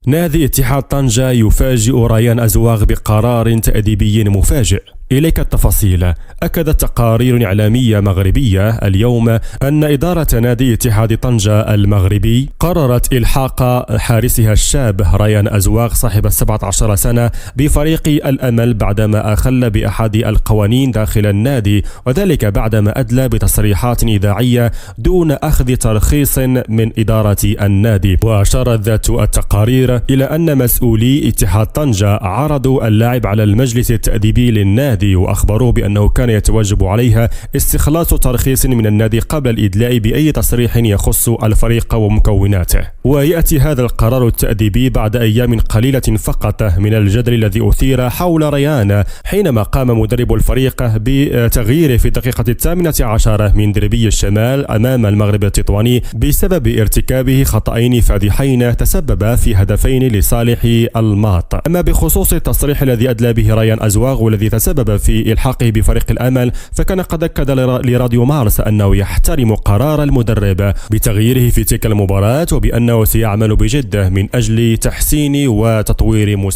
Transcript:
نادي اتحاد طنجة يفاجئ ريان أزواغ بقرار تأديبي مفاجئ. إليك التفاصيل. أكدت تقارير إعلامية مغربية اليوم أن إدارة نادي اتحاد طنجة المغربي قررت إلحاق حارسها الشاب ريان أزواغ صاحب 17 سنة بفريق الأمل بعدما أخل بأحد القوانين داخل النادي، وذلك بعدما أدلى بتصريحات إذاعية دون أخذ ترخيص من إدارة النادي. وأشارت ذات التقارير إلى أن مسؤولي اتحاد طنجة عرضوا اللاعب على المجلس التأديبي للنادي وأخبروه بأنه كان يتوجب عليها استخلاص ترخيص من النادي قبل الإدلاء بأي تصريح يخص الفريق ومكوناته. ويأتي هذا القرار التأديبي بعد أيام قليلة فقط من الجدل الذي أثير حول ريان حينما قام مدرب الفريق بتغييره في الدقيقة 18 من دربي الشمال أمام المغرب التطواني بسبب ارتكابه خطأين فادحين تسببا في هدفين لصالح الماط. أما بخصوص التصريح الذي أدلى به ريان أزواغ والذي تسبب في إلحاقه بفريق الأمل، فكان قد أكد لراديو مارس أنه يحترم قرار المدرب بتغييره في تلك المباراة وبأنه سيعمل بجد من أجل تحسين وتطوير مستوى